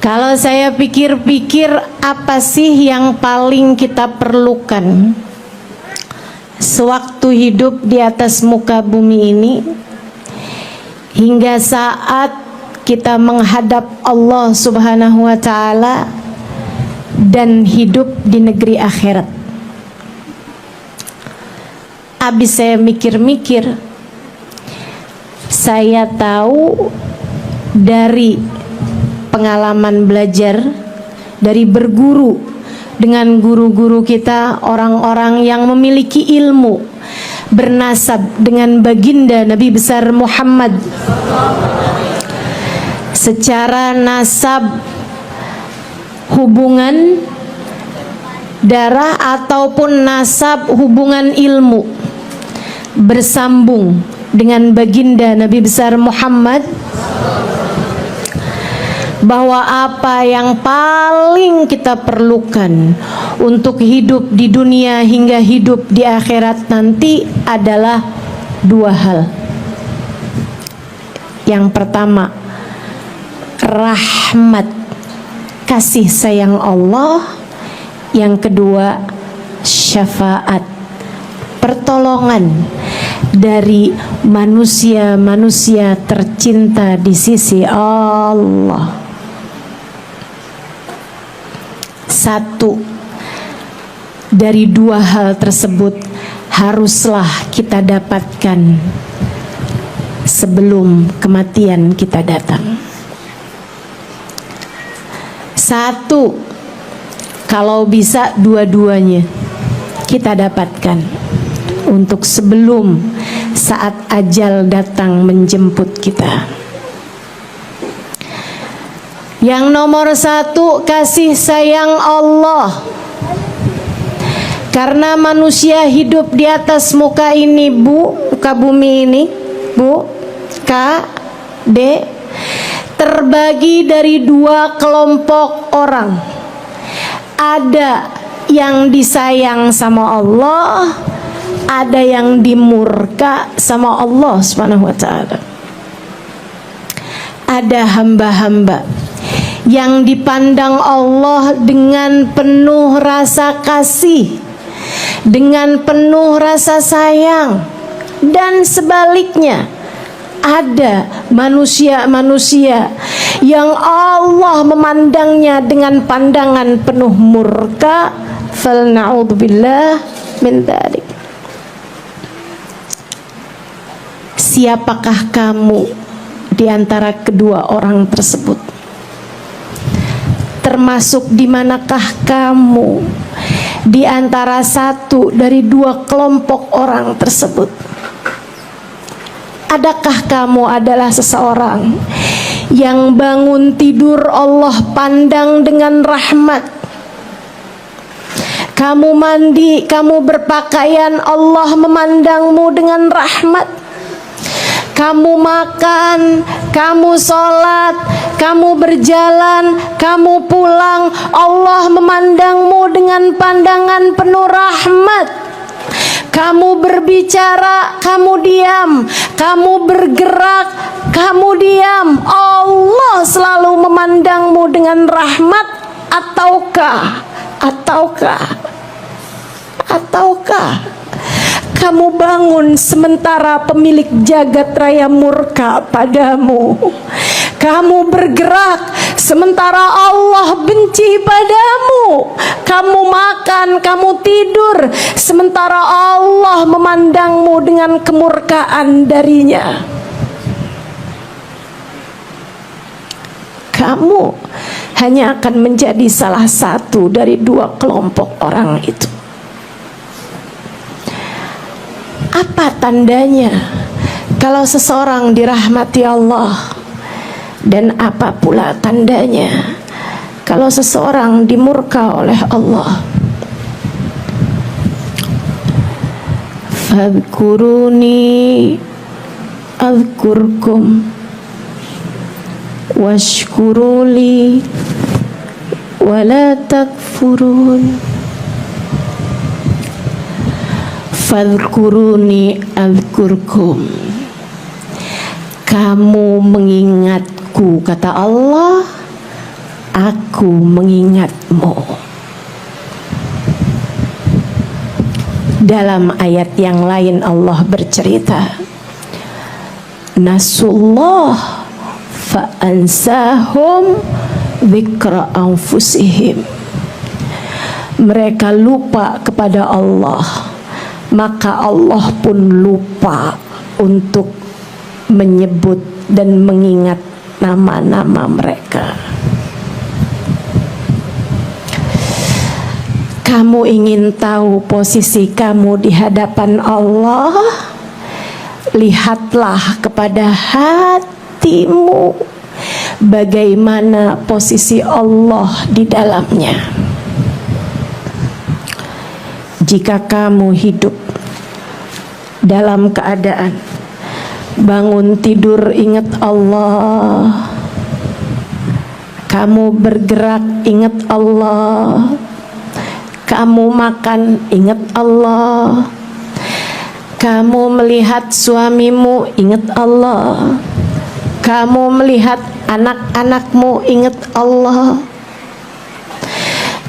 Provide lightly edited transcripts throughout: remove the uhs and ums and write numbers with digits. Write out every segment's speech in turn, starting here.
Kalau saya pikir-pikir, apa sih yang paling kita perlukan sewaktu hidup di atas muka bumi ini, hingga saat kita menghadap Allah Subhanahu wa Ta'ala dan hidup di negeri akhirat? Habis saya mikir-mikir, saya tahu dari pengalaman belajar, dari berguru dengan guru-guru kita, orang-orang yang memiliki ilmu, bernasab dengan baginda Nabi besar Muhammad secara nasab, hubungan darah ataupun nasab hubungan ilmu, bersambung dengan baginda Nabi besar Muhammad, bahwa apa yang paling kita perlukan untuk hidup di dunia hingga hidup di akhirat nanti adalah dua hal. Yang pertama, rahmat, kasih sayang Allah. Yang kedua, syafaat, pertolongan dari manusia-manusia tercinta di sisi Allah. Satu dari dua hal tersebut haruslah kita dapatkan sebelum kematian kita datang. Satu, kalau bisa dua-duanya kita dapatkan untuk sebelum saat ajal datang menjemput kita. Yang nomor satu, kasih sayang Allah. Karena manusia hidup di atas muka ini, muka bumi ini, terbagi dari dua kelompok orang. Ada yang disayang sama Allah, ada yang dimurka sama Allah Subhanahu wa Ta'ala. Ada hamba-hamba yang dipandang Allah dengan penuh rasa kasih, dengan penuh rasa sayang, dan sebaliknya ada manusia-manusia yang Allah memandangnya dengan pandangan penuh murka. Fal na'udzubillah min dzalik. Siapakah kamu di antara kedua orang tersebut? Termasuk di manakah kamu di antara satu dari dua kelompok orang tersebut? Adakah kamu adalah seseorang yang bangun tidur Allah pandang dengan rahmat? Kamu mandi, kamu berpakaian, Allah memandangmu dengan rahmat. Kamu makan, kamu sholat, kamu berjalan, kamu pulang, Allah memandangmu dengan pandangan penuh rahmat. Kamu berbicara, kamu diam. Kamu bergerak, kamu diam. Allah selalu memandangmu dengan rahmat. Ataukah kamu bangun sementara pemilik jagat raya murka padamu? Kamu bergerak sementara Allah benci padamu. Kamu makan, kamu tidur sementara Allah memandangmu dengan kemurkaan darinya. Kamu hanya akan menjadi salah satu dari dua kelompok orang itu. Apa tandanya kalau seseorang dirahmati Allah? Dan apa pula tandanya kalau seseorang dimurka oleh Allah? Fadhkuruni azkurkum washkuruli wala takfurun. Fadhkuruni azkurkum. Kamu mengingatku, kata Allah, aku mengingatmu. Dalam ayat yang lain Allah bercerita, nasullah fa'ansahum dzikra anfusihim. Mereka lupa kepada Allah, maka Allah pun lupa untuk menyebut dan mengingat nama-nama mereka. Kamu ingin tahu posisi kamu di hadapan Allah? Lihatlah kepada hatimu, bagaimana posisi Allah di dalamnya. Jika kamu hidup dalam keadaan bangun tidur ingat Allah, kamu bergerak ingat Allah, kamu makan ingat Allah, kamu melihat suamimu ingat Allah, kamu melihat anak-anakmu ingat Allah,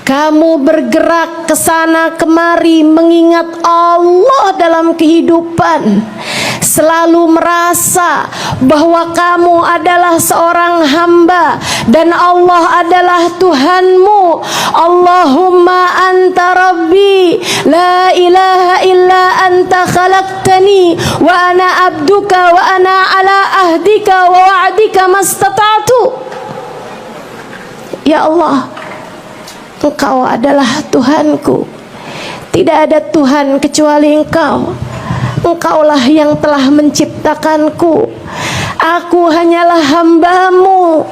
kamu bergerak ke sana kemari mengingat Allah dalam kehidupan, selalu merasa bahwa kamu adalah seorang hamba dan Allah adalah Tuhanmu. Allahumma anta rabbi la ilaha illa anta khalaqtani wa ana abduka wa ana ala ahdika wa wa'dika mastata'tu. Ya Allah, Engkau adalah Tuhanku, tidak ada Tuhan kecuali Engkau. Engkaulah yang telah menciptakanku, aku hanyalah hamba-Mu,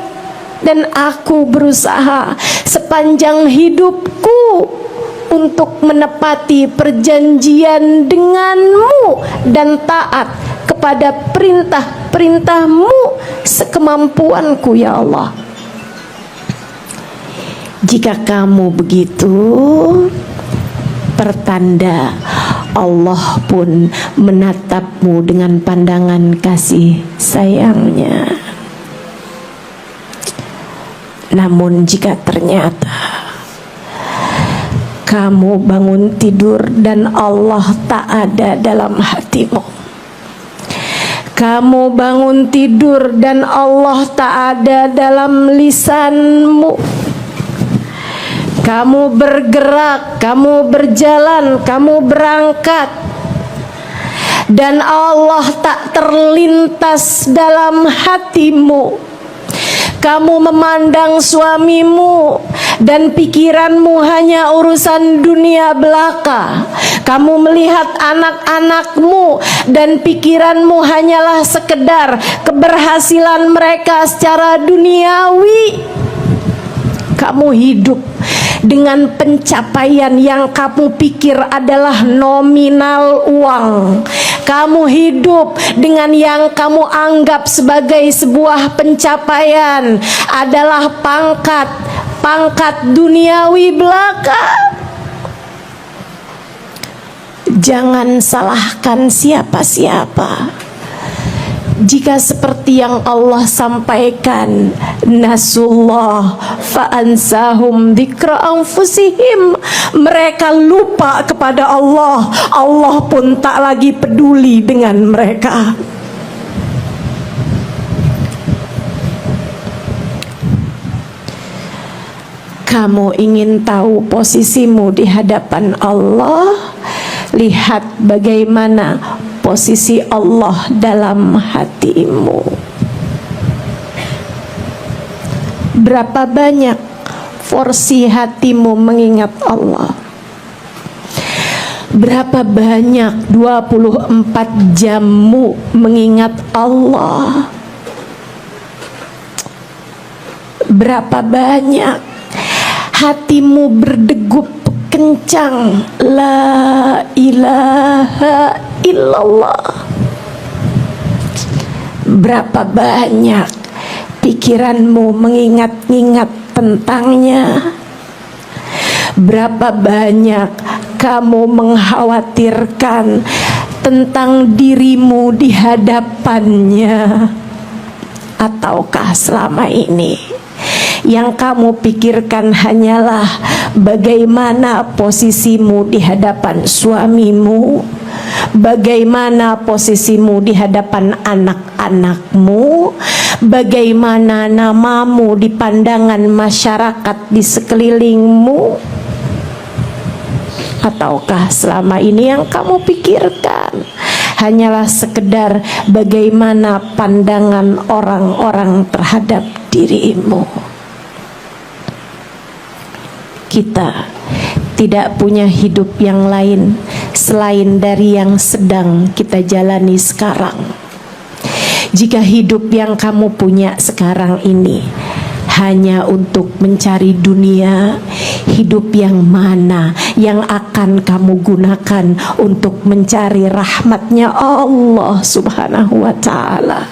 dan aku berusaha sepanjang hidupku untuk menepati perjanjian denganmu dan taat kepada perintah-perintah-Mu sekemampuanku, ya Allah. Jika kamu begitu, pertanda Allah pun menatapmu dengan pandangan kasih sayangnya. Namun jika ternyata kamu bangun tidur dan Allah tak ada dalam hatimu, kamu bangun tidur dan Allah tak ada dalam lisanmu, kamu bergerak, kamu berjalan, kamu berangkat, dan Allah tak terlintas dalam hatimu, kamu memandang suamimu dan pikiranmu hanya urusan dunia belaka, kamu melihat anak-anakmu dan pikiranmu hanyalah sekedar keberhasilan mereka secara duniawi, kamu hidup dengan pencapaian yang kamu pikir adalah nominal uang, kamu hidup dengan yang kamu anggap sebagai sebuah pencapaian adalah pangkat duniawi belaka. Jangan salahkan siapa-siapa. Jika seperti yang Allah sampaikan, nasullah fa'ansahum dzikra anfusihim, mereka lupa kepada Allah, Allah pun tak lagi peduli dengan mereka. Kamu ingin tahu posisimu di hadapan Allah? Lihat bagaimana posisi Allah dalam hatimu. Berapa banyak porsi hatimu mengingat Allah? Berapa banyak 24 jammu mengingat Allah? Berapa banyak hatimu berdegup kencang la ilaha illallah? Berapa banyak pikiranmu mengingat-ingat tentangnya? Berapa banyak kamu mengkhawatirkan tentang dirimu di hadapannya? Ataukah selama ini Yang kamu pikirkan hanyalah bagaimana posisimu di hadapan suamimu, bagaimana posisimu di hadapan anak-anakmu, bagaimana namamu di pandangan masyarakat di sekelilingmu. Ataukah selama ini yang kamu pikirkan hanyalah sekedar bagaimana pandangan orang-orang terhadap dirimu? Kita tidak punya hidup yang lain selain dari yang sedang kita jalani sekarang. Jika hidup yang kamu punya sekarang ini hanya untuk mencari dunia, hidup yang mana yang akan kamu gunakan untuk mencari rahmatnya Allah Subhanahu wa ta'ala?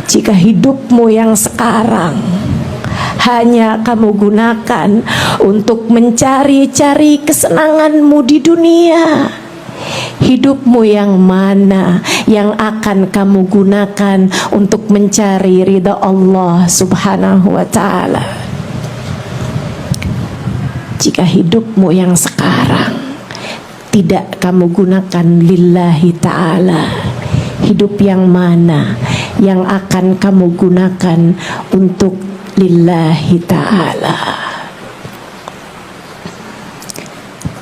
Jika hidupmu yang sekarang hanya kamu gunakan untuk mencari-cari kesenanganmu di dunia, hidupmu yang mana yang akan kamu gunakan untuk mencari ridha Allah Subhanahu wa ta'ala? Jika hidupmu yang sekarang tidak kamu gunakan lillahi ta'ala, hidup yang mana yang akan kamu gunakan untuk lillahi ta'ala?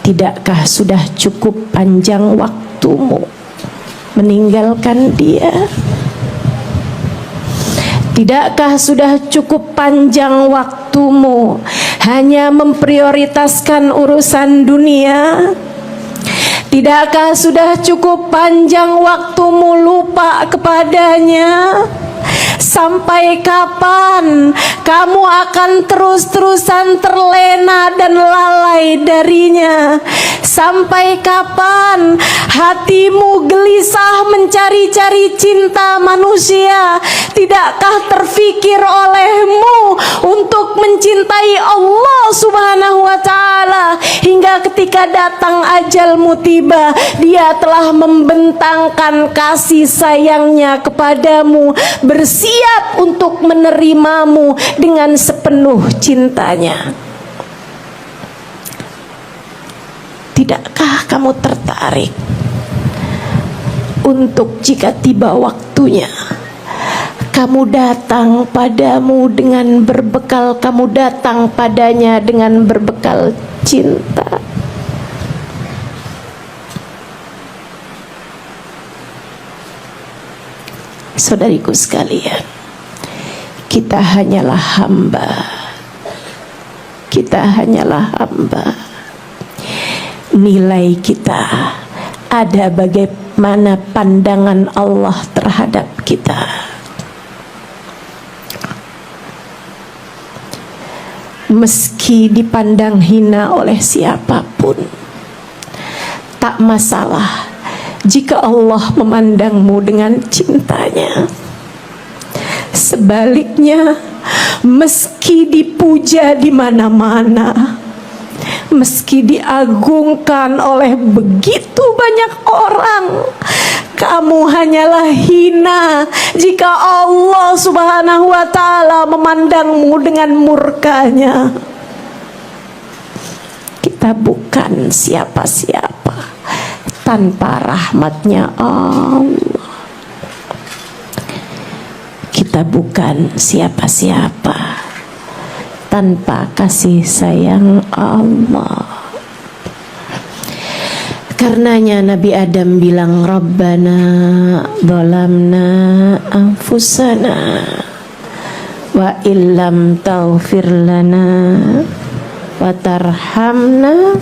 Tidakkah sudah cukup panjang waktumu meninggalkan dia? Tidakkah sudah cukup panjang waktumu hanya memprioritaskan urusan dunia? Tidakkah sudah cukup panjang waktumu lupa kepadanya? Sampai kapan kamu akan terus-terusan terlena dan lalai darinya? Sampai kapan hatimu gelisah mencari-cari cinta manusia? Tidakkah terfikir olehmu untuk mencintai Allah Subhanahu wa ta'ala, hingga ketika datang ajalmu tiba, dia telah membentangkan kasih sayangnya kepadamu, bersiap untuk menerimamu dengan sepenuh cintanya? Tidakkah kamu tertarik untuk jika tiba waktunya kamu datang padamu dengan berbekal, kamu datang padanya dengan berbekal cinta? Saudariku sekalian, kita hanyalah hamba. Kita hanyalah hamba. Nilai kita ada bagaimana pandangan Allah terhadap kita. Meski dipandang hina oleh siapapun, tak masalah jika Allah memandangmu dengan cintanya. Sebaliknya, meski dipuja di mana-mana, meski diagungkan oleh begitu banyak orang, kamu hanyalah hina jika Allah Subhanahu wa ta'ala memandangmu dengan murkanya. Kita bukan siapa-siapa tanpa rahmatnya Allah. Kita bukan siapa-siapa tanpa kasih sayang Allah. Karenanya Nabi Adam bilang, Rabbana zalamna anfusana wa illam taghfir lana wa tarhamna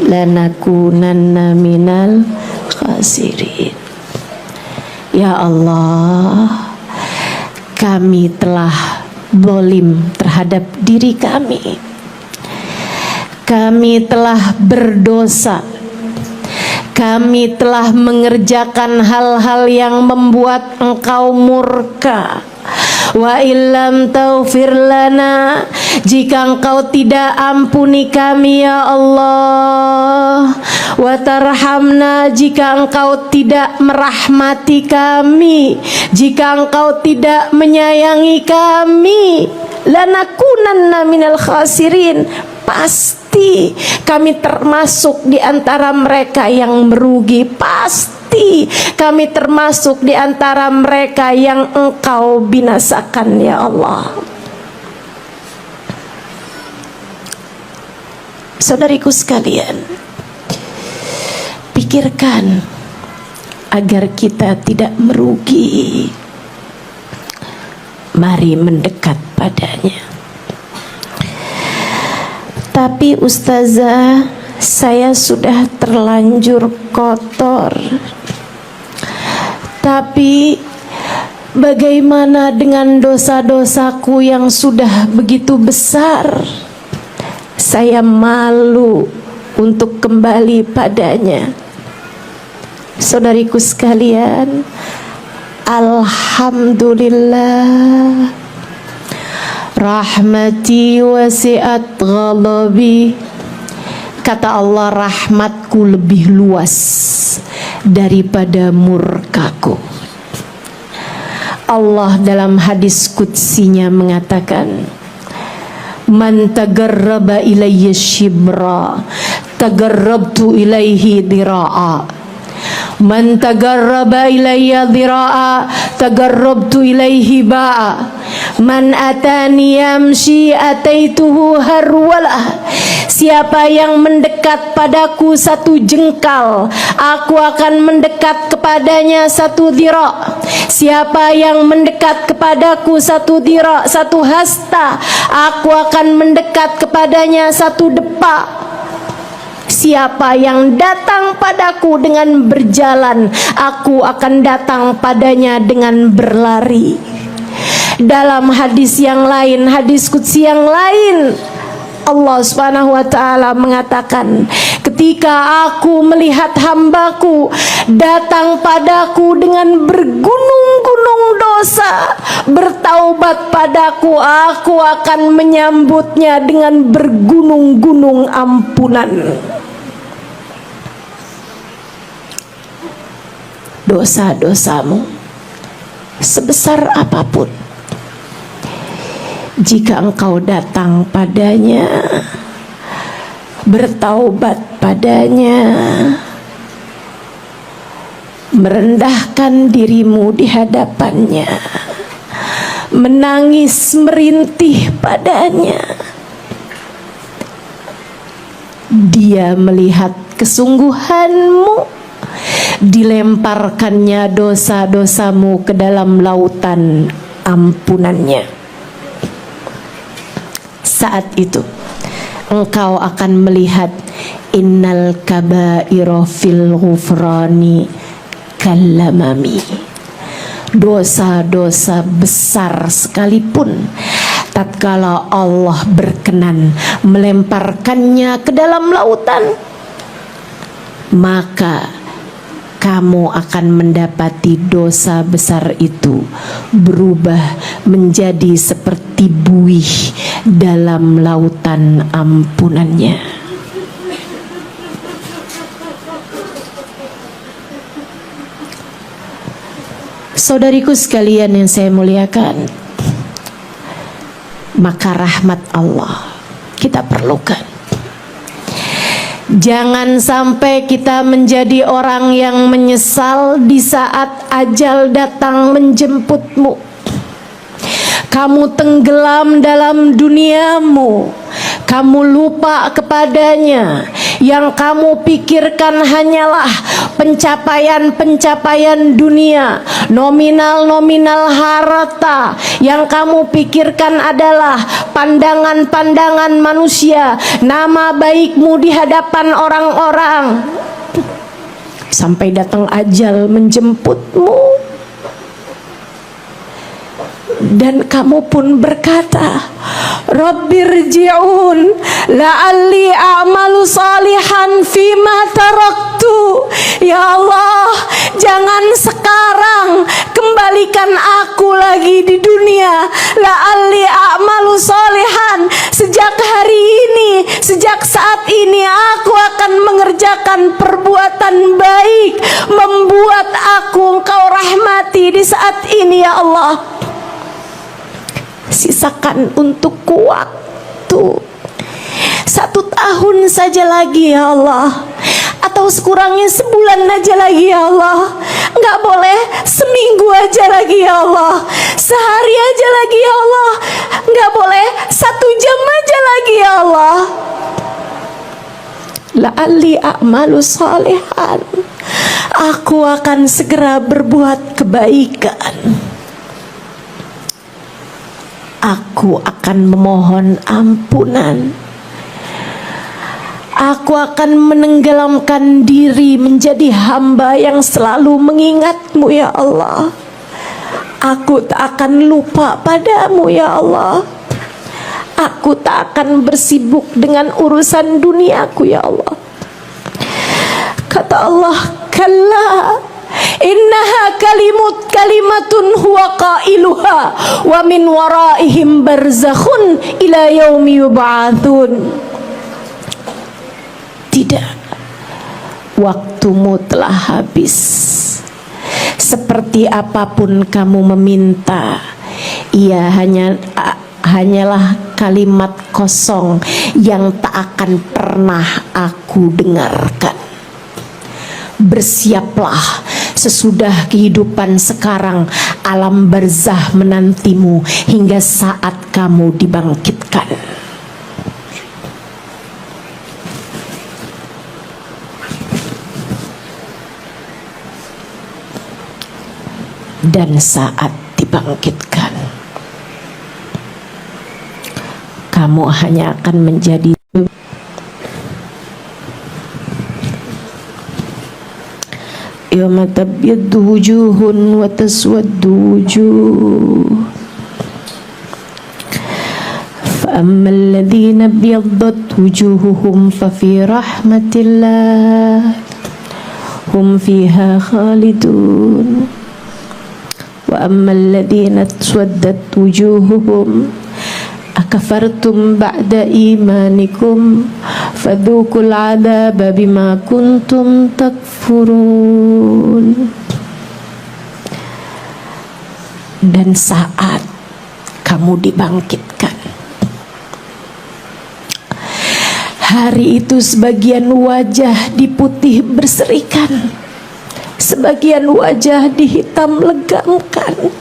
lanakunanna minal khasirin. Ya Allah, kami telah zalim terhadap diri kami. Kami telah berdosa. Kami telah mengerjakan hal-hal yang membuat Engkau murka. Wa illam taghfir lana, Jika Engkau tidak ampuni kami ya Allah, wa tarhamna, jika Engkau tidak merahmati kami, jika Engkau tidak menyayangi kami, lanakunanna minal khasirin, pasti kami termasuk di antara mereka yang merugi. Pasti kami termasuk di antara mereka yang Engkau binasakan ya Allah. Saudariku sekalian, pikirkan agar kita tidak merugi. Mari mendekat padanya. Tapi ustazah, saya sudah terlanjur kotor. Tapi bagaimana dengan dosa-dosaku yang sudah begitu besar? Saya malu untuk kembali padanya. Saudariku sekalian, alhamdulillah, rahmati wasi'at ghadabi. Kata Allah, rahmatku lebih luas daripada murkaku. Allah dalam hadis qudsinya mengatakan, man tagarraba ilayya shibra tagarrabtu ilaihi dhira'a, man tagarraba ilayya dhira'a tagarrabtu ilaihi ba'a, man atani yamshi ataituhu harwalah. Siapa yang mendekat padaku satu jengkal, aku akan mendekat kepadanya satu dhira'. Siapa yang mendekat kepadaku satu dhira', satu hasta, aku akan mendekat kepadanya satu depa. Siapa yang datang padaku dengan berjalan, aku akan datang padanya dengan berlari. Dalam hadis yang lain, hadis qudsi yang lain, Allah Subhanahu wa ta'ala mengatakan, ketika aku melihat hambaku datang padaku dengan bergunung-gunung dosa, bertaubat padaku, aku akan menyambutnya dengan bergunung-gunung ampunan. Dosa-dosamu sebesar apapun, jika engkau datang padanya, bertaubat padanya, merendahkan dirimu di hadapannya, menangis merintih padanya, dia melihat kesungguhanmu, dilemparkannya dosa-dosamu ke dalam lautan ampunannya. Saat itu engkau akan melihat innal kaba'ira fil ghufrani kallamami. Dosa-dosa besar sekalipun, tatkala Allah berkenan melemparkannya ke dalam lautan, maka kamu akan mendapati dosa besar itu berubah menjadi seperti buih dalam lautan ampunannya. Saudariku sekalian yang saya muliakan, maka rahmat Allah kita perlukan. Jangan sampai kita menjadi orang yang menyesal di saat ajal datang menjemputmu. Kamu tenggelam dalam duniamu, kamu lupa kepadanya. Yang kamu pikirkan hanyalah pencapaian-pencapaian dunia, nominal-nominal harta. Yang kamu pikirkan adalah pandangan-pandangan manusia, nama baikmu di hadapan orang-orang. Sampai datang ajal menjemputmu, dan kamu pun berkata, Rabbirji'un la'alli a'malu salihan fima taraktu. Ya Allah, jangan sekarang, kembalikan aku lagi di dunia. La'alli a'malu salihan, sejak saat ini aku akan mengerjakan perbuatan baik, membuat aku Engkau rahmati di saat ini ya Allah. Sisakan untukku waktu 1 tahun saja lagi ya Allah, atau sekurangnya sebulan aja lagi ya Allah. Enggak boleh seminggu aja lagi ya Allah, sehari aja lagi ya Allah, enggak boleh 1 jam aja lagi ya Allah. La'alli a'malu salihan, aku akan segera berbuat kebaikan. Aku akan memohon ampunan. Aku akan menenggelamkan diri menjadi hamba yang selalu mengingat-Mu ya Allah. Aku tak akan lupa padamu ya Allah. Aku tak akan bersibuk dengan urusan duniaku ya Allah. Kata Allah, kalla innaha kalimatun huwa qailuha wa min waraihim barzakhun ila yaumi yub'atsun. Tidak, waktumu telah habis. Seperti apapun kamu meminta, ia hanyalah kalimat kosong yang tak akan pernah aku dengarkan. Bersiaplah, sesudah kehidupan sekarang, alam barzah menantimu hingga saat kamu dibangkitkan. Dan saat dibangkitkan, kamu hanya akan menjadi yawma tabyaddu wujuhun wa taswaddu wujuh. Fa ammal ladzina byaddat wujuhuhum fa fi rahmatillah hum fiha khalidun. Wa ammal ladzina taswaddat wujuhuhum akafartum ba'da imanikum fadzuqul 'adzaba bima kuntum takfurun. Dan saat kamu dibangkitkan, hari itu sebagian wajah diputih berserikan, sebagian wajah dihitam legamkan.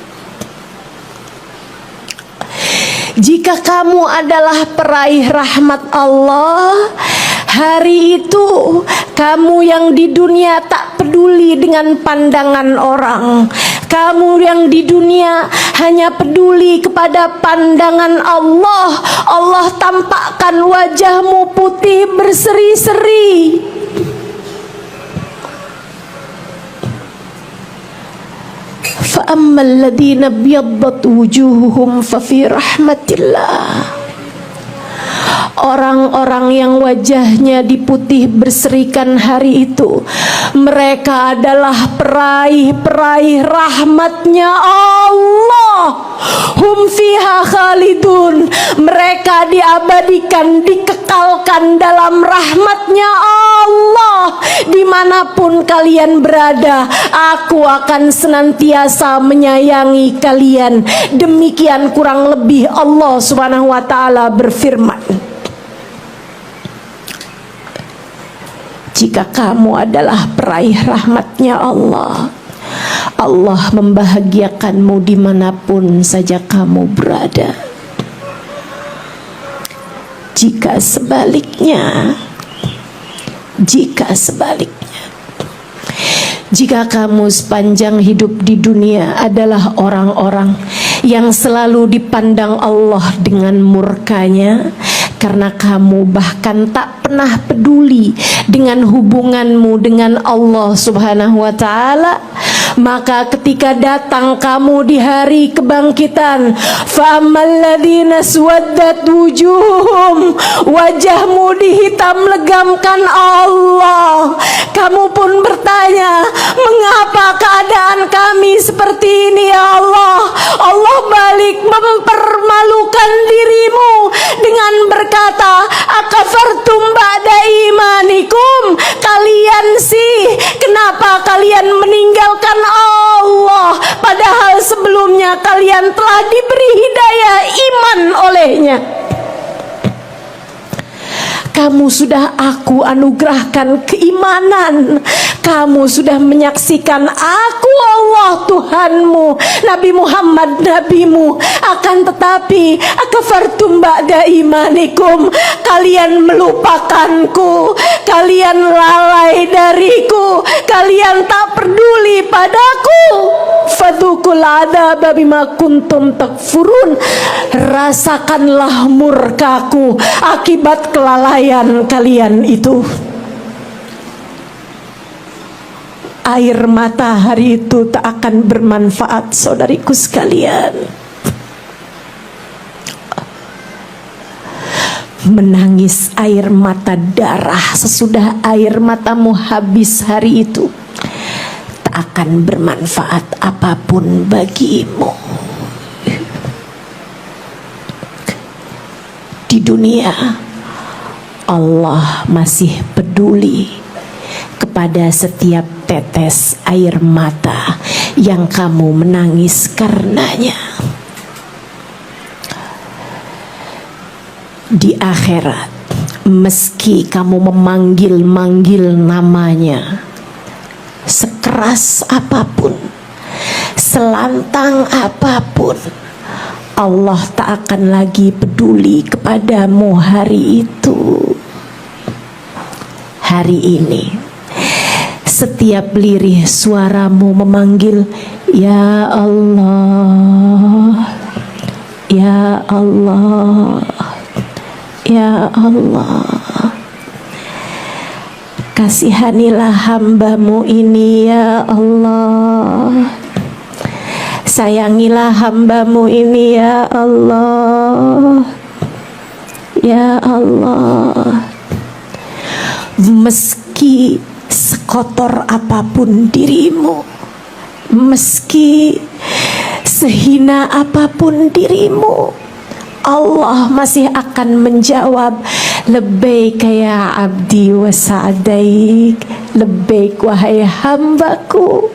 Jika kamu adalah peraih rahmat Allah, hari itu kamu yang di dunia tak peduli dengan pandangan orang, kamu yang di dunia hanya peduli kepada pandangan Allah, Allah tampakkan wajahmu putih berseri-seri. Fa'ammal ladzina biyaddat wujuhuhum fa fi rahmatillah. Orang-orang yang wajahnya diputih berserikan hari itu, mereka adalah peraih-peraih rahmatnya Allah. Hum fiha khalidun, mereka diabadikan, dikekalkan dalam rahmatnya Allah. Dimanapun kalian berada, aku akan senantiasa menyayangi kalian. Demikian kurang lebih Allah Subhanahu wa ta'ala berfirman. Jika kamu adalah peraih rahmatnya Allah, Allah membahagiakanmu dimanapun saja kamu berada. Jika sebaliknya, jika kamu sepanjang hidup di dunia adalah orang-orang yang selalu dipandang Allah dengan murkanya, karena kamu bahkan tak pernah peduli dengan hubunganmu dengan Allah Subhanahu wa ta'ala, maka ketika datang kamu di hari kebangkitan, fa'ammal ladzina swaddat wujuhum, wajahmu dihitam legamkan Allah, kamu pun bertanya, mengapa keadaan kami seperti ini ya Allah? Allah balik mempermalukan dirimu dengan berkata, akafartum Kenapa kalian meninggalkan Allah, padahal sebelumnya kalian telah diberi hidayah iman olehnya? Kamu sudah aku anugerahkan keimanan. Kamu sudah menyaksikan aku Allah Tuhanmu, Nabi Muhammad nabimu. Akan tetapi akafartum ba'da imanikum, kalian melupakanku, kalian lalai dariku, kalian tak peduli padaku. Fadzuqul adzaba bima kuntum takfurun, rasakanlah murkaku akibat kelalaian kalian itu. Air mata hari itu tak akan bermanfaat, saudariku sekalian. Menangis air mata darah sesudah air matamu habis hari itu tak akan bermanfaat apapun bagimu. Di dunia Allah masih peduli kepada setiap tetes air mata yang kamu menangis karenanya. Di akhirat, meski kamu memanggil-manggil namanya, sekeras apapun, selantang apapun, Allah tak akan lagi peduli kepadamu hari itu. Hari ini setiap lirih suaramu memanggil ya Allah, ya Allah, ya Allah. Kasihanilah hambamu ini ya Allah, sayangilah hambamu ini ya Allah, ya Allah. Meski sekotor apapun dirimu, meski sehina apapun dirimu, Allah masih akan menjawab, labbaik ya abdi wa sa'daik, labbaik wahai hambaku,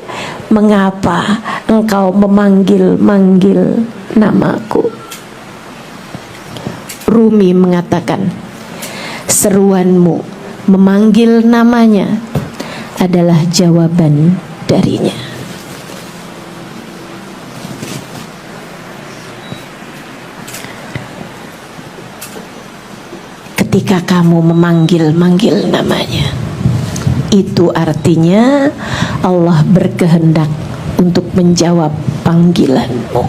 mengapa engkau memanggil-manggil namaku? Rumi mengatakan, seruanmu memanggil namanya adalah jawaban darinya. Ketika kamu memanggil-manggil namanya, itu artinya Allah berkehendak untuk menjawab panggilanmu.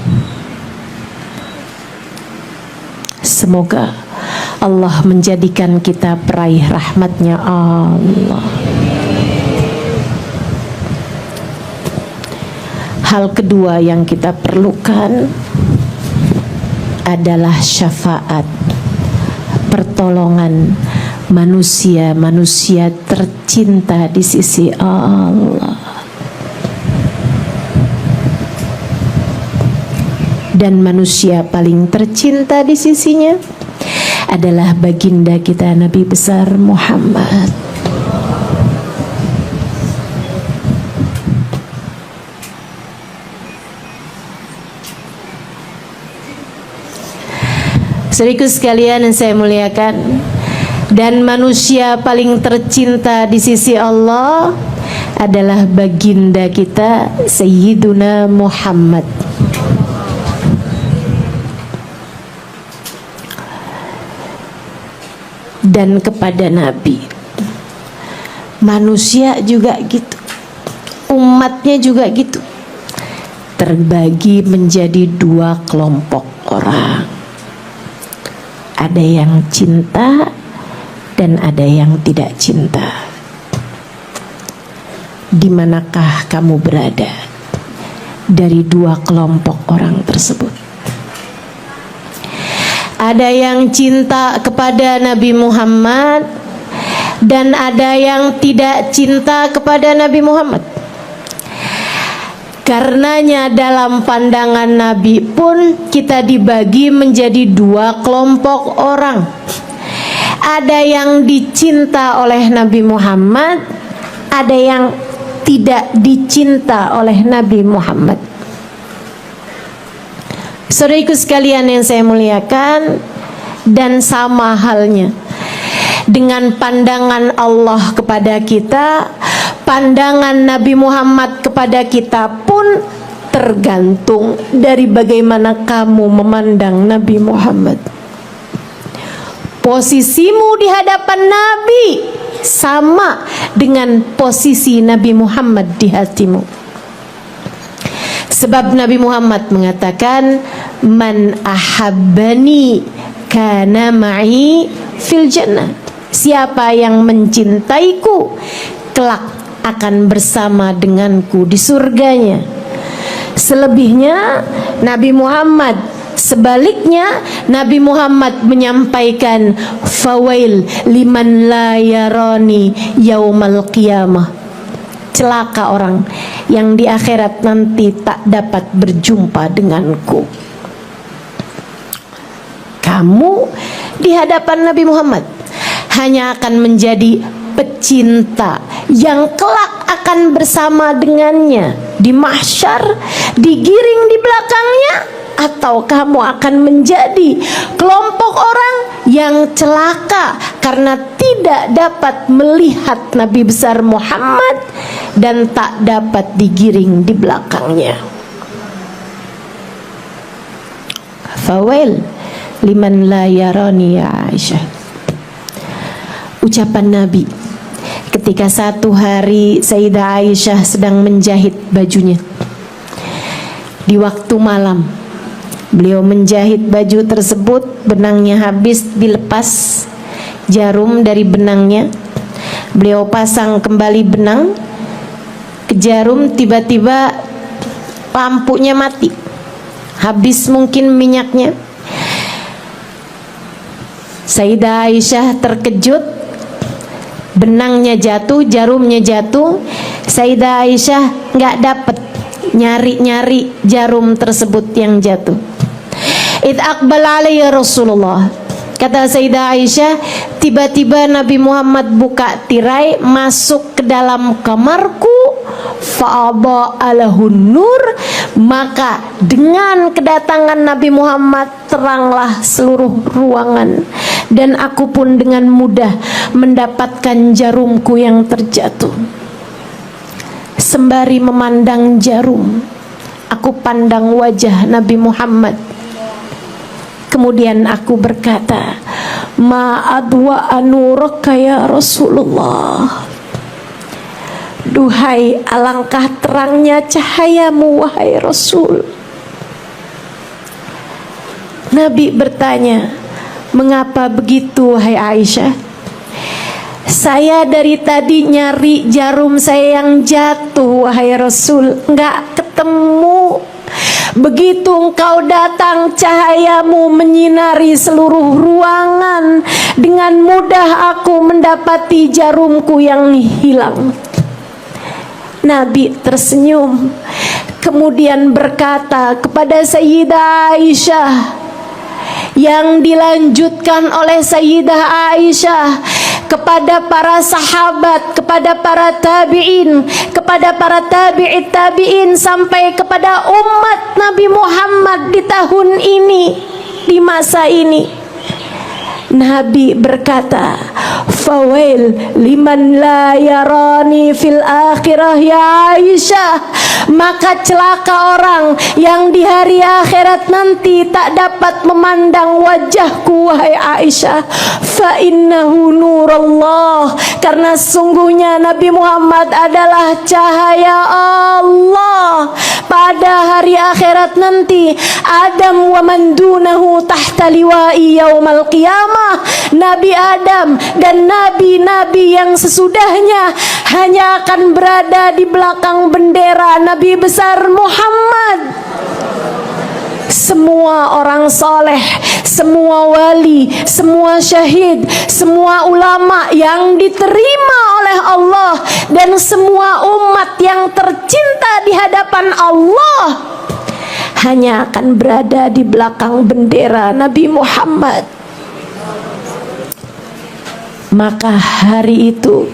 Semoga Allah menjadikan kita peraih rahmatnya Allah. Hal kedua yang kita perlukan adalah syafaat, pertolongan manusia-manusia tercinta di sisi Allah. Dan manusia paling tercinta di sisinya adalah baginda kita Nabi besar Muhammad. Saudaraku sekalian yang saya muliakan, dan manusia paling tercinta di sisi Allah adalah baginda kita Sayyiduna Muhammad. Dan kepada Nabi, manusia juga gitu, umatnya juga gitu, terbagi menjadi dua kelompok orang. Ada yang cinta dan ada yang tidak cinta. Di manakah kamu berada dari dua kelompok orang tersebut? Ada yang cinta kepada Nabi Muhammad dan ada yang tidak cinta kepada Nabi Muhammad. Karenanya dalam pandangan Nabi pun kita dibagi menjadi dua kelompok orang. Ada yang dicinta oleh Nabi Muhammad, ada yang tidak dicinta oleh Nabi Muhammad. Saudaraku sekalian yang saya muliakan, dan sama halnya dengan pandangan Allah kepada kita, pandangan Nabi Muhammad kepada kita pun tergantung dari bagaimana kamu memandang Nabi Muhammad. Posisimu di hadapan Nabi sama dengan posisi Nabi Muhammad di hatimu. Sebab Nabi Muhammad mengatakan, man ahabbani kana ma'i fil jannah. Siapa yang mencintaiku, kelak akan bersama denganku di surganya. Selebihnya Nabi Muhammad, sebaliknya Nabi Muhammad menyampaikan, fawail liman la yarani yaumal qiyamah. Celaka orang yang di akhirat nanti tak dapat berjumpa denganku. Kamu di hadapan Nabi Muhammad hanya akan menjadi pecinta yang kelak akan bersama dengannya di mahsyar, digiring di belakangnya, atau kamu akan menjadi kelompok orang yang celaka karena tidak dapat melihat Nabi besar Muhammad dan tak dapat digiring di belakangnya. Fawail liman la yarani ya Aisyah. Ucapan Nabi ketika satu hari Sayyidah Aisyah sedang menjahit bajunya. Di waktu malam beliau menjahit baju tersebut, benangnya habis, dilepas jarum dari benangnya. Beliau pasang kembali benang ke jarum, tiba-tiba lampunya mati, habis mungkin minyaknya. Sayyidah Aisyah terkejut, benangnya jatuh, jarumnya jatuh. Sayyidah Aisyah nggak dapat, nyari-nyari jarum tersebut yang jatuh. Id aqbal alayya Rasulullah. Kata Sayyidah Aisyah, tiba-tiba Nabi Muhammad buka tirai, masuk ke dalam kamarku, fa'aba alahun nur. Maka dengan kedatangan Nabi Muhammad teranglah seluruh ruangan, dan aku pun dengan mudah mendapatkan jarumku yang terjatuh. Sembari memandang jarum, aku pandang wajah Nabi Muhammad. Kemudian aku berkata, ma'adwa anuraka ya Rasulullah. Duhai alangkah terangnya cahayamu wahai Rasul. Nabi bertanya, mengapa begitu wahai Aisyah? Saya dari tadi nyari jarum saya yang jatuh wahai Rasul, enggak ketemu. Begitu engkau datang, cahayamu menyinari seluruh ruangan. Dengan mudah aku mendapati jarumku yang hilang. Nabi tersenyum, kemudian berkata kepada Sayyidah Aisyah, yang dilanjutkan oleh Sayyidah Aisyah kepada para sahabat, kepada para tabi'in, kepada para tabi'it tabi'in, sampai kepada umat Nabi Muhammad di tahun ini, di masa ini. Nabi berkata, fawail liman la yarani fil akhirah ya Aisyah. Maka celaka orang yang di hari akhirat nanti tak dapat memandang wajahku wahai Aisyah. Fa innahu nurullah. Karena sungguhnya Nabi Muhammad adalah cahaya Allah. Pada hari akhirat nanti, Adam wa man dunahu tahta liwa'i yaumal qiyamah. Nabi Adam dan nabi-nabi yang sesudahnya hanya akan berada di belakang bendera Nabi besar Muhammad. Semua orang soleh, semua wali, semua syahid, semua ulama yang diterima oleh Allah, dan semua umat yang tercinta di hadapan Allah hanya akan berada di belakang bendera Nabi Muhammad. Maka hari itu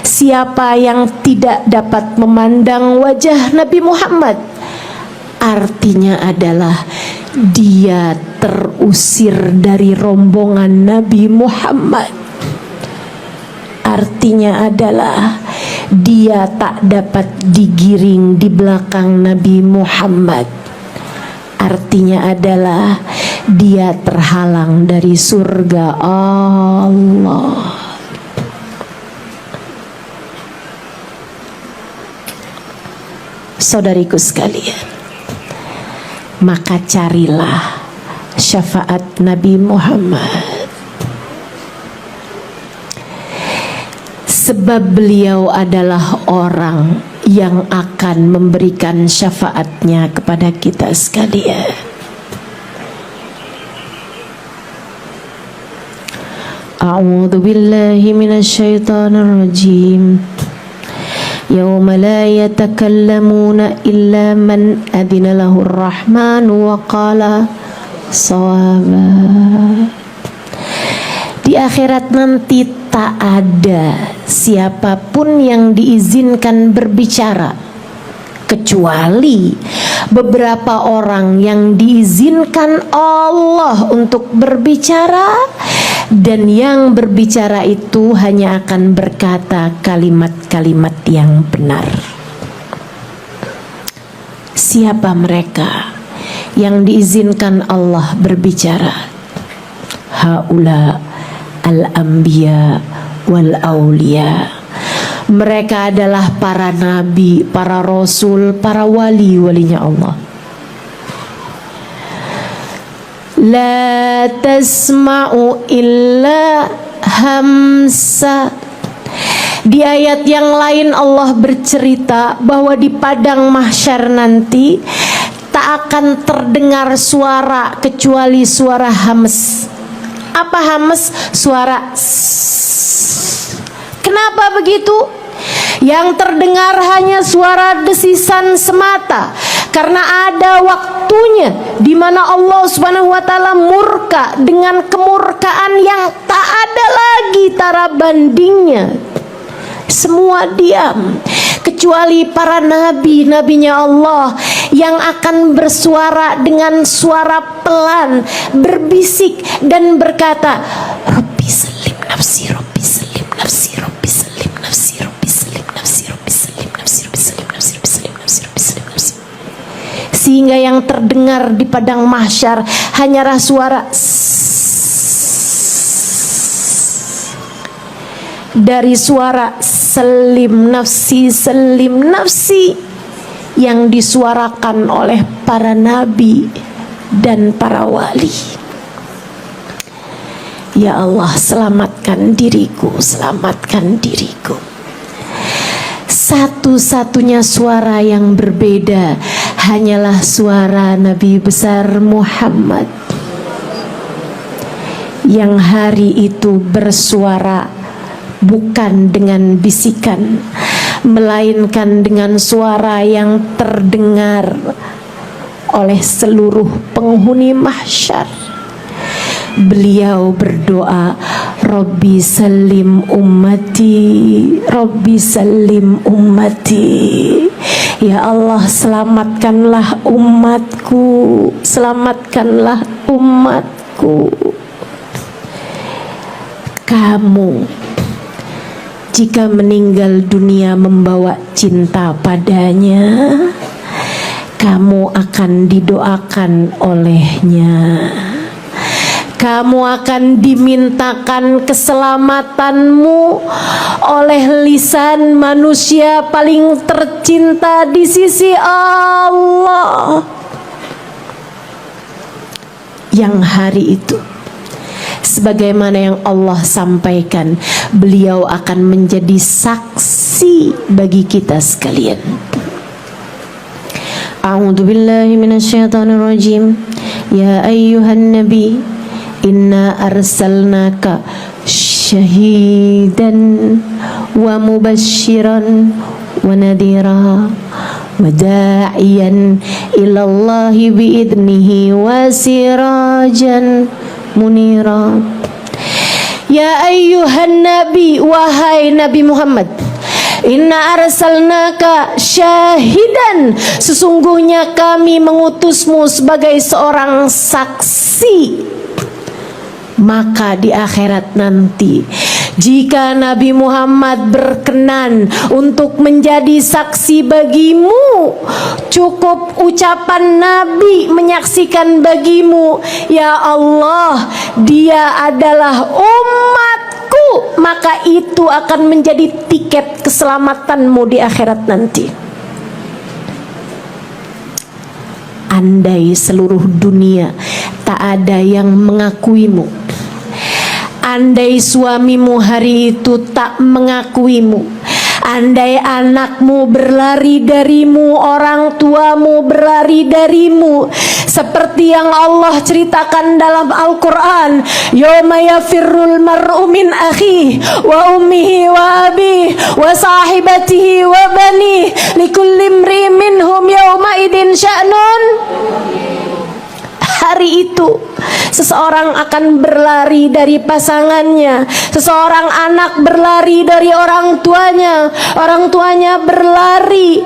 Siapa yang tidak dapat memandang wajah Nabi Muhammad, artinya adalah dia terusir dari rombongan Nabi Muhammad. Artinya adalah dia tak dapat digiring di belakang Nabi Muhammad. Artinya adalah dia terhalang dari surga Allah. Saudariku sekalian, maka carilah syafaat Nabi Muhammad, sebab beliau adalah orang yang akan memberikan syafaatnya kepada kita sekalian. A'udzu billahi minasyaitonir rajim. Yauma la yatakallamuna illa man adina lahur rahmanu wa qala shawaba. Di akhirat nanti tak ada siapapun yang diizinkan berbicara kecuali beberapa orang yang diizinkan Allah untuk berbicara, dan yang berbicara itu hanya akan berkata kalimat-kalimat yang benar. Siapa mereka yang diizinkan Allah berbicara? Haula al-anbiya wal aulia. Mereka adalah para nabi, para rasul, para wali-walinya Allah. La tasma'u illa hamsa. Di ayat yang lain Allah bercerita bahwa di padang mahsyar nanti tak akan terdengar suara kecuali suara hams. Apa hams? Suara sss. Kenapa begitu? Yang terdengar hanya suara desisan semata, karena ada waktunya di mana Allah Subhanahu wa taala murka dengan kemurkaan yang tak ada lagi tara bandingnya. Semua diam kecuali para nabi, nabinya Allah yang akan bersuara dengan suara pelan, berbisik dan berkata, Rabbi salim nafsi, Rabbi salim nafsi, Rabbi salim nafsi, Rabbi salim nafsi, Rabbi salim nafsi, Rabbi salim nafsi, Rabbi salim nafsi, Rabbi salim nafsi. Sehingga yang terdengar di padang mahsyar hanyalah suara dari suara selim nafsi yang disuarakan oleh para nabi dan para wali. Ya Allah, selamatkan diriku, selamatkan diriku. Satu-satunya suara yang berbeda hanyalah suara Nabi besar Muhammad, yang hari itu bersuara bukan dengan bisikan, melainkan dengan suara yang terdengar oleh seluruh penghuni mahsyar. Beliau berdoa, Rabbi salim ummati, Rabbi salim ummati. Ya Allah, selamatkanlah umatku, selamatkanlah umatku. Kamu jika meninggal dunia membawa cinta padanya, kamu akan didoakan olehnya. Kamu akan dimintakan keselamatanmu oleh lisan manusia paling tercinta di sisi Allah, yang hari itu, sebagaimana yang Allah sampaikan, beliau akan menjadi saksi bagi kita sekalian. A'udzu billahi minasyaitonir rajim. Ya ayyuhan nabi, inna arsalnaka syahidan wa mubasysyiran wa nadhira wa da'iyan ilallahi biidnihi wa sirajan munira. Ya ayyuhan nabi, wahai Nabi Muhammad, Inna arsalnaka syahidan, sesungguhnya kami mengutusmu sebagai seorang saksi. Maka di akhirat nanti, jika Nabi Muhammad berkenan untuk menjadi saksi bagimu, cukup ucapan Nabi menyaksikan bagimu, ya Allah, dia adalah umatku, maka itu akan menjadi tiket keselamatanmu di akhirat nanti. Andai seluruh dunia tak ada yang mengakuimu, andai suamimu hari itu tak mengakuimu, andai anakmu berlari darimu, orang tuamu berlari darimu, seperti yang Allah ceritakan dalam Al-Quran, yawma yafirrul mar'u min akhihi wa ummihi wa abihi wa sahibatihi wa banihi likulli imri'in minhum yawma idin sya'nun. Hari itu seseorang akan berlari dari pasangannya, seseorang anak berlari dari orang tuanya berlari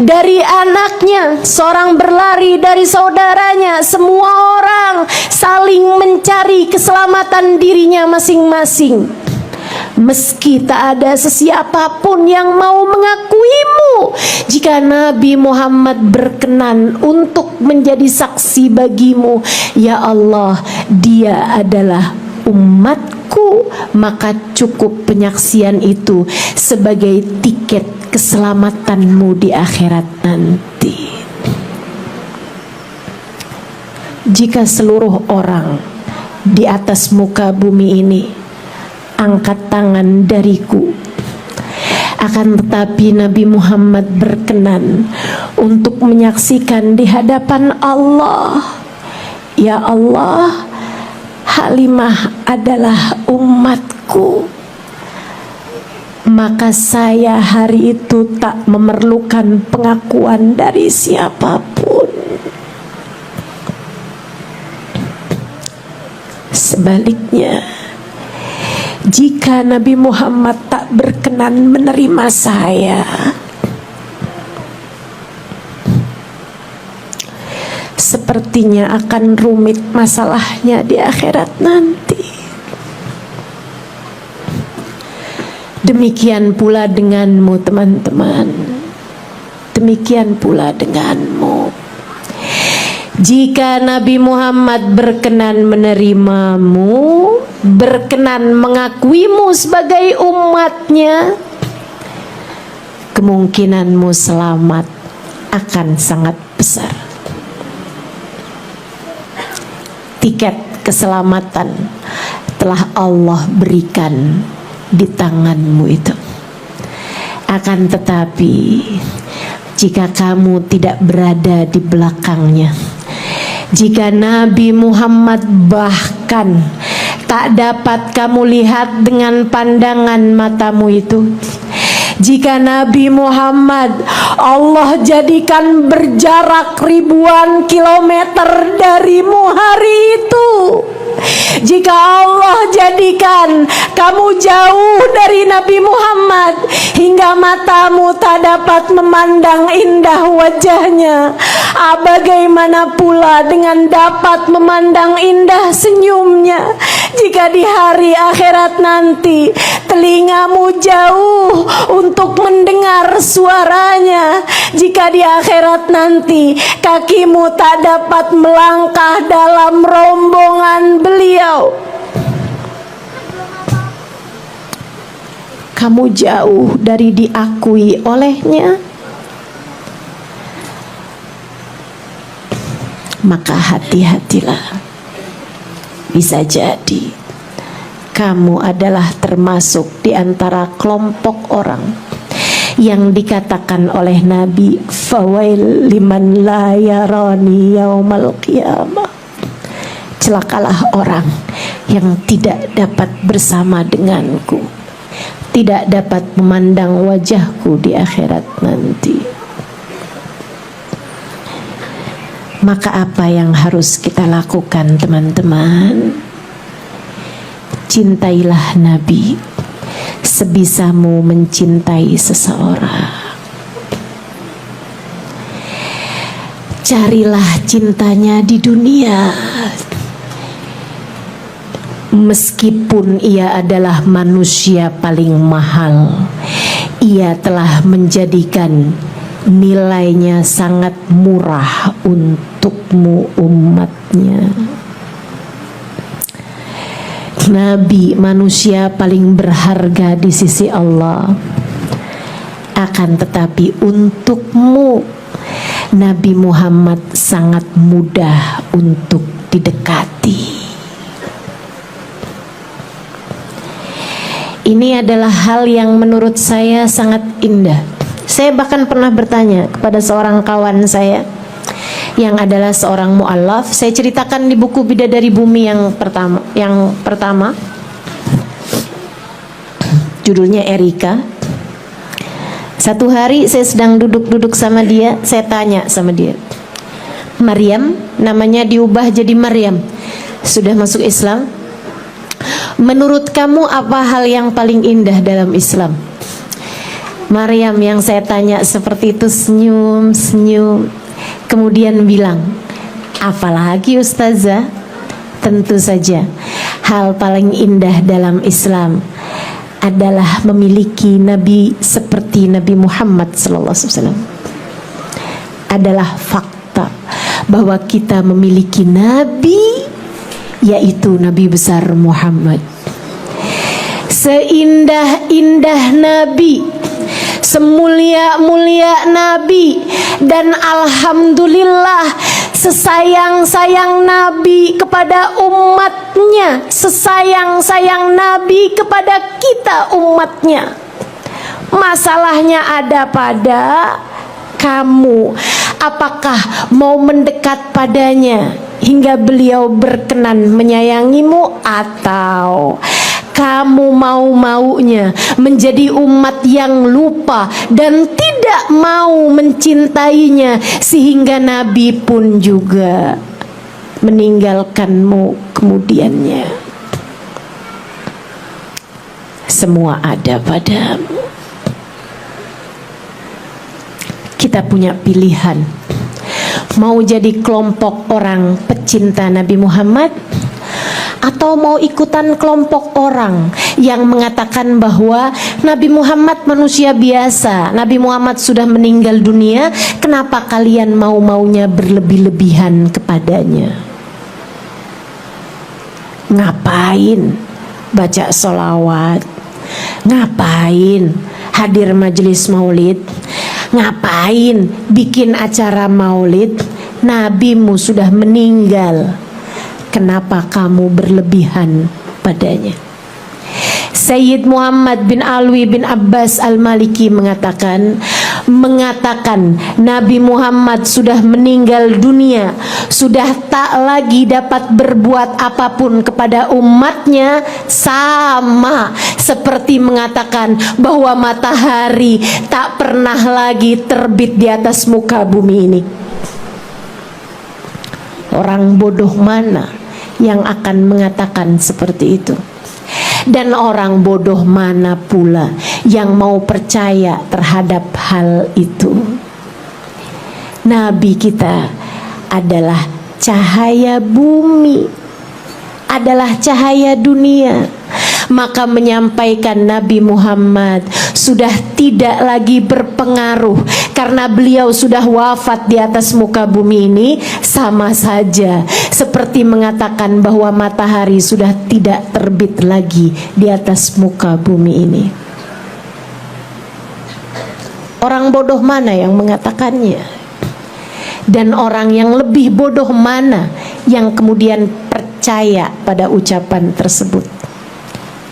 dari anaknya, seorang berlari dari saudaranya. Semua orang saling mencari keselamatan dirinya masing-masing. Meski tak ada sesiapapun yang mau mengakuimu, jika Nabi Muhammad berkenan untuk menjadi saksi bagimu, ya Allah, dia adalah umatku, maka cukup penyaksian itu sebagai tiket keselamatanmu di akhirat nanti. Jika seluruh orang di atas muka bumi ini angkat tangan dariku, akan tetapi Nabi Muhammad berkenan untuk menyaksikan di hadapan Allah, ya Allah, Halimah adalah umatku, maka saya hari itu tak memerlukan pengakuan dari siapapun. Sebaliknya, jika Nabi Muhammad tak berkenan menerima saya, sepertinya akan rumit masalahnya di akhirat nanti. Demikian pula denganmu, teman-teman. Demikian pula denganmu. Jika Nabi Muhammad berkenan menerimamu, berkenan mengakuimu sebagai umatnya, kemungkinanmu selamat akan sangat besar. Tiket keselamatan telah Allah berikan di tanganmu itu. Akan tetapi, jika kamu tidak berada di belakangnya, jika Nabi Muhammad bahkan tak dapat kamu lihat dengan pandangan matamu itu, jika Nabi Muhammad Allah jadikan berjarak ribuan kilometer darimu hari itu, jika Allah jadikan kamu jauh dari Nabi Muhammad hingga matamu tak dapat memandang indah wajahnya, bagaimana pula dengan dapat memandang indah senyumnya? Jika di hari akhirat nanti telingamu jauh untuk mendengar suaranya, jika di akhirat nanti kakimu tak dapat melangkah dalam rombongan beliau, kamu jauh dari diakui olehnya, maka hati-hatilah. Bisa jadi kamu adalah termasuk di antara kelompok orang yang dikatakan oleh Nabi, fawail liman la yarani yaumal qiyamah. Celakalah orang yang tidak dapat bersama denganku, tidak dapat memandang wajahku di akhirat nanti. Maka apa yang harus kita lakukan, teman-teman? Cintailah Nabi sebisamu mencintai seseorang. Carilah cintanya di dunia, meskipun ia adalah manusia paling mahal. Ia telah menjadikan nilainya sangat murah untukmu umatnya. Nabi manusia paling berharga di sisi Allah. Akan tetapi untukmu Nabi Muhammad sangat mudah untuk didekati. Ini adalah hal yang menurut saya sangat indah. Saya bahkan pernah bertanya kepada seorang kawan saya yang adalah seorang mu'allaf. Saya ceritakan di buku Bidadari Bumi yang pertama. Judulnya Erika. Satu hari saya sedang duduk-duduk sama dia, saya tanya sama dia, Maryam, namanya diubah jadi Maryam, sudah masuk Islam. Menurut kamu apa hal yang paling indah dalam Islam? Maryam yang saya tanya seperti itu senyum-senyum, kemudian bilang, apalagi Ustazah? Tentu saja hal paling indah dalam Islam adalah memiliki Nabi seperti Nabi Muhammad SAW. Adalah fakta bahwa kita memiliki Nabi, yaitu Nabi besar Muhammad. Seindah-indah Nabi, semulia-mulia Nabi, dan alhamdulillah sesayang-sayang Nabi kepada umatnya, sesayang-sayang Nabi kepada kita umatnya. Masalahnya ada pada kamu. Apakah mau mendekat padanya hingga beliau berkenan menyayangimu, atau kamu mau-maunya menjadi umat yang lupa dan tidak mau mencintainya, sehingga Nabi pun juga meninggalkanmu kemudiannya. Semua ada padamu. Kita punya pilihan, mau jadi kelompok orang pecinta Nabi Muhammad, atau mau ikutan kelompok orang yang mengatakan bahwa Nabi Muhammad manusia biasa, Nabi Muhammad sudah meninggal dunia, kenapa kalian mau-maunya berlebih-lebihan kepadanya? Ngapain baca sholawat? Ngapain hadir majelis maulid? Ngapain bikin acara maulid? Nabimu sudah meninggal, kenapa kamu berlebihan padanya? Sayyid Muhammad bin Alwi bin Abbas Al-Maliki mengatakan Nabi Muhammad sudah meninggal dunia, sudah tak lagi dapat berbuat apapun kepada umatnya, sama seperti mengatakan bahwa matahari tak pernah lagi terbit di atas muka bumi ini. Orang bodoh mana yang akan mengatakan seperti itu? Dan orang bodoh mana pula yang mau percaya terhadap hal itu? Nabi kita adalah cahaya bumi, adalah cahaya dunia. Maka menyampaikan Nabi Muhammad sudah tidak lagi berpengaruh karena beliau sudah wafat di atas muka bumi ini, sama saja seperti mengatakan bahwa matahari sudah tidak terbit lagi di atas muka bumi ini. Orang bodoh mana yang mengatakannya? Dan orang yang lebih bodoh mana yang kemudian percaya pada ucapan tersebut?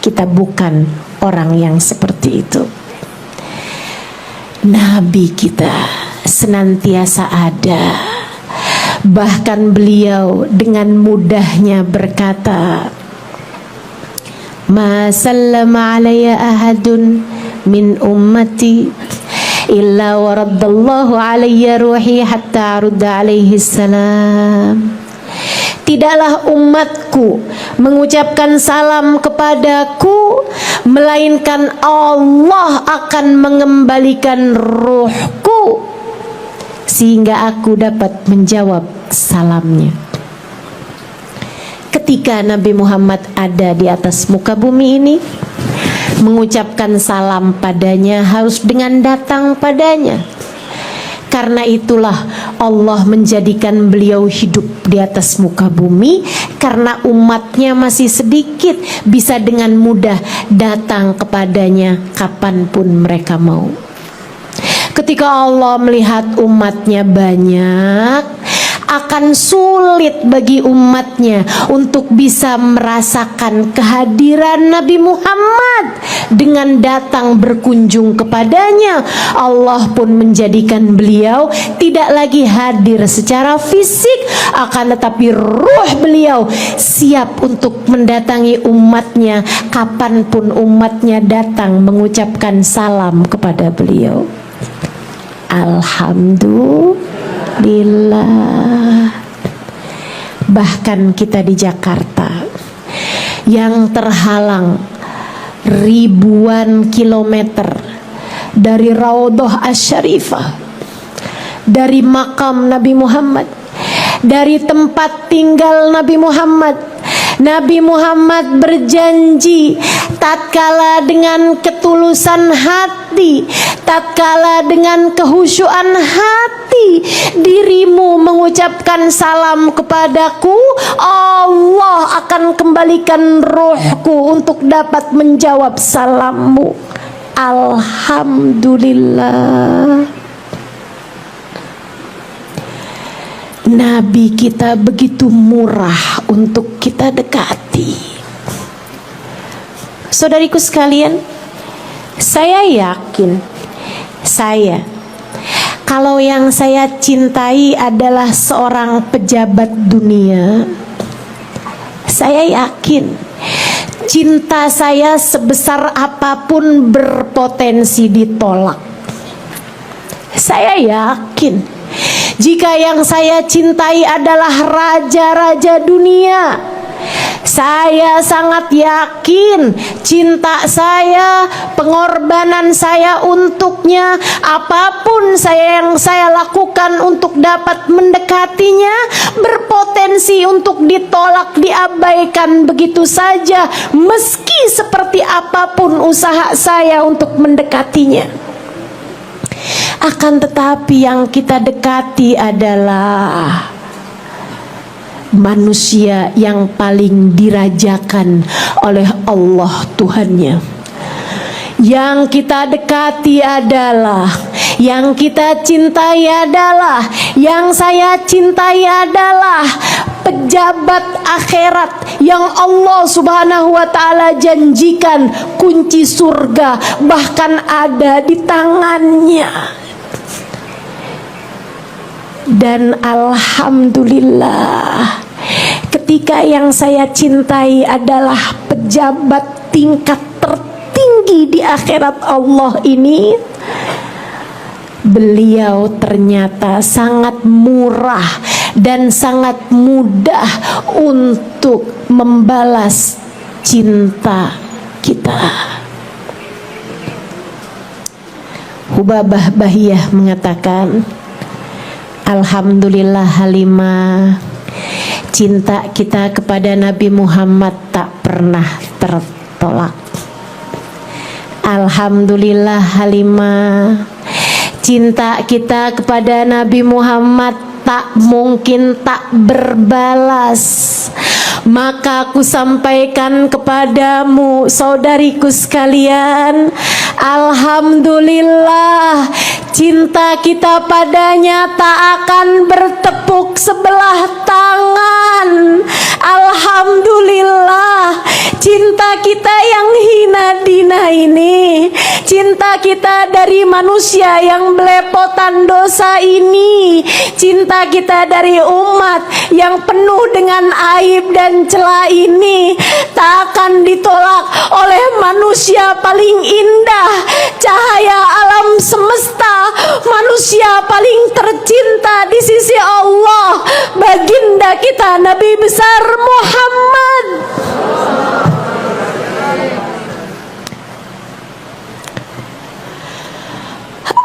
Kita bukan orang yang seperti itu. Nabi kita senantiasa ada. Bahkan beliau dengan mudahnya berkata, "Ma sallama alayya ahadun min ummati illa waraddallahu alayya ruhi hatta arudda alaihi salam." tidaklah umatku mengucapkan salam kepadaku, melainkan Allah akan mengembalikan ruhku sehingga aku dapat menjawab salamnya. Ketika Nabi Muhammad ada di atas muka bumi ini, mengucapkan salam padanya harus dengan datang padanya. Karena itulah Allah menjadikan beliau hidup di atas muka bumi, karena umatnya masih sedikit, bisa dengan mudah datang kepadanya kapanpun mereka mau. Ketika Allah melihat umatnya banyak, akan sulit bagi umatnya untuk bisa merasakan kehadiran Nabi Muhammad dengan datang berkunjung kepadanya. Allah pun menjadikan beliau tidak lagi hadir secara fisik, akan tetapi ruh beliau siap untuk mendatangi umatnya kapanpun umatnya datang mengucapkan salam kepada beliau. Alhamdulillah. Bahkan kita di Jakarta yang terhalang ribuan kilometer dari Raudhah Asy-Syarifah, dari makam Nabi Muhammad, dari tempat tinggal Nabi Muhammad. Nabi Muhammad berjanji, tatkala dengan ketulusan hati, tatkala dengan kehusyuan hati dirimu mengucapkan salam kepadaku, Allah akan kembalikan ruhku untuk dapat menjawab salammu. Alhamdulillah. Nabi kita begitu murah untuk kita dekati. Saudariku sekalian, saya yakin, kalau yang saya cintai adalah seorang pejabat dunia, saya yakin cinta saya sebesar apapun berpotensi ditolak. Saya yakin jika yang saya cintai adalah raja-raja dunia, saya sangat yakin cinta saya, pengorbanan saya untuknya, apapun yang saya lakukan untuk dapat mendekatinya, berpotensi untuk ditolak, diabaikan begitu saja, meski seperti apapun usaha saya untuk mendekatinya. Akan tetapi yang kita dekati adalah manusia yang paling dirajakan oleh Allah Tuhannya. Yang kita dekati adalah, yang kita cintai adalah, yang saya cintai adalah pejabat akhirat yang Allah Subhanahu wa ta'ala janjikan kunci surga bahkan ada di tangannya. Dan alhamdulillah, ketika yang saya cintai adalah pejabat tingkat tertinggi di akhirat Allah ini, beliau ternyata sangat murah dan sangat mudah untuk membalas cinta kita. Hubabah Bahiyah mengatakan, alhamdulillah Halimah, cinta kita kepada Nabi Muhammad tak pernah tertolak. Alhamdulillah Halimah, cinta kita kepada Nabi Muhammad tak mungkin tak berbalas. Maka aku sampaikan kepadamu, saudariku sekalian, alhamdulillah, cinta kita padanya tak akan bertepuk sebelah tangan. Alhamdulillah, cinta kita yang hina dina ini, cinta kita dari manusia yang belepotan dosa ini, cinta kita dari umat yang penuh dengan aib dan celah ini, tak akan ditolak oleh manusia paling indah, cahaya alam semesta, manusia manusia paling tercinta di sisi Allah, baginda kita Nabi besar Muhammad.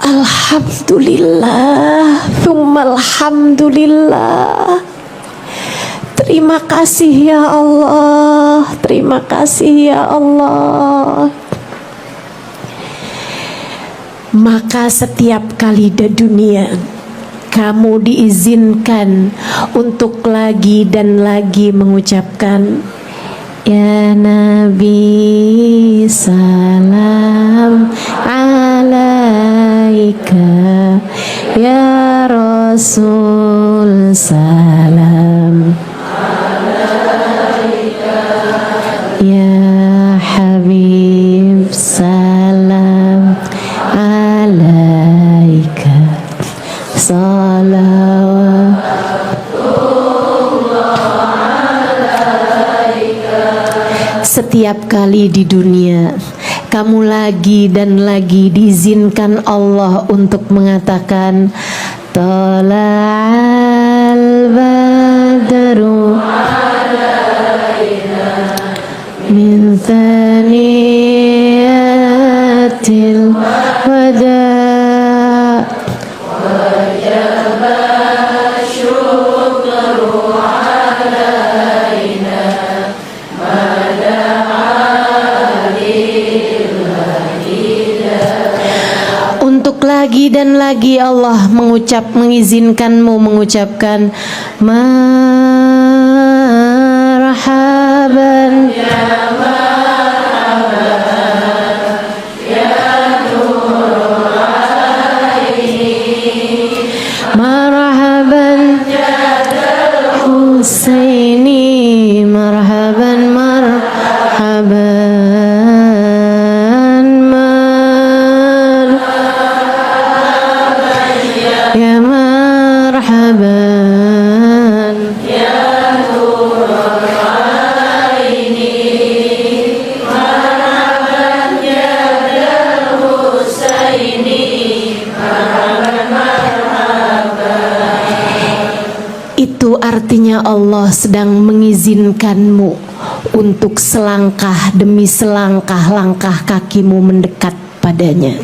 Alhamdulillah, tsumma alhamdulillah. Terima kasih ya Allah, terima kasih ya Allah. Maka setiap kali di dunia kamu diizinkan untuk lagi dan lagi mengucapkan ya Nabi salam alaika, ya Rasul salam alaika, ya Habib salam alaika, salawat setiap kali di dunia kamu lagi dan lagi diizinkan Allah untuk mengatakan tala'al badru min thaniyatil wada' wajaba syukru alaina untuk lagi dan lagi Allah mengizinkanmu mengucapkan marhaban ya marhaban ya nur aini, marhaban ya Husaini, marhaban marhaban ya marhaban ya nur aini, marhaban ya Husaini, marhaban marhaban. Itu artinya Allah sedang mengizinkanmu untuk selangkah demi selangkah langkah kakimu mendekat padanya.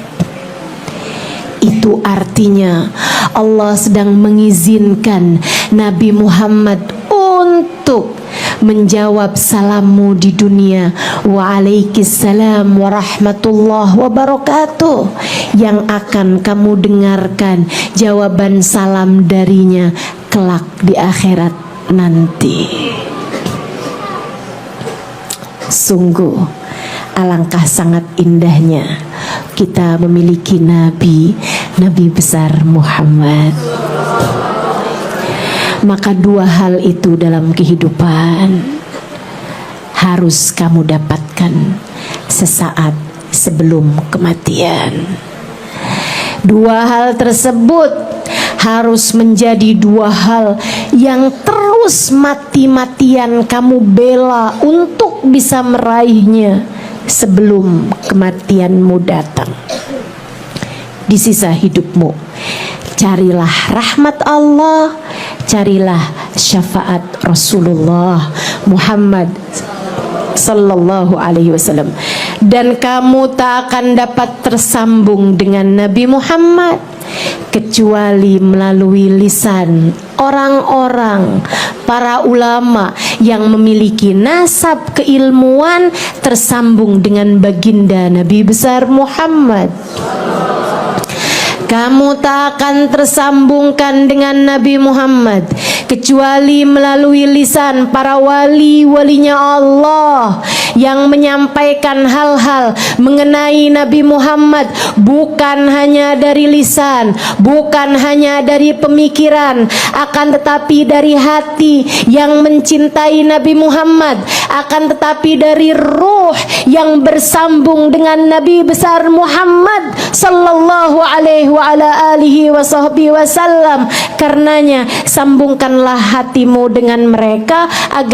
Itu artinya Allah sedang mengizinkan Nabi Muhammad untuk menjawab salammu di dunia, waalaikumsalam warahmatullahi wabarakatuh, yang akan kamu dengarkan jawaban salam darinya kelak di akhirat nanti. Sungguh alangkah sangat indahnya kita memiliki Nabi besar Muhammad. Maka dua hal itu dalam kehidupan harus kamu dapatkan sesaat sebelum kematian. Dua hal tersebut harus menjadi dua hal yang terus mati-matian kamu bela untuk bisa meraihnya sebelum kematianmu datang. Di sisa hidupmu, carilah rahmat Allah, carilah syafaat Rasulullah Muhammad sallallahu alaihi wasallam, dan kamu tak akan dapat tersambung dengan Nabi Muhammad kecuali melalui lisan orang-orang, para ulama yang memiliki nasab keilmuan tersambung dengan baginda Nabi besar Muhammad. Kamu tak akan tersambungkan dengan Nabi Muhammad kecuali melalui lisan para wali-walinya Allah yang menyampaikan hal-hal mengenai Nabi Muhammad, bukan hanya dari lisan, bukan hanya dari pemikiran, akan tetapi dari hati yang mencintai Nabi Muhammad, akan tetapi dari ruh yang bersambung dengan Nabi besar Muhammad sallallahu alaihi wa ala alihi wa sahbihi wasallam. Karenanya sambungkanlah hatimu dengan mereka agar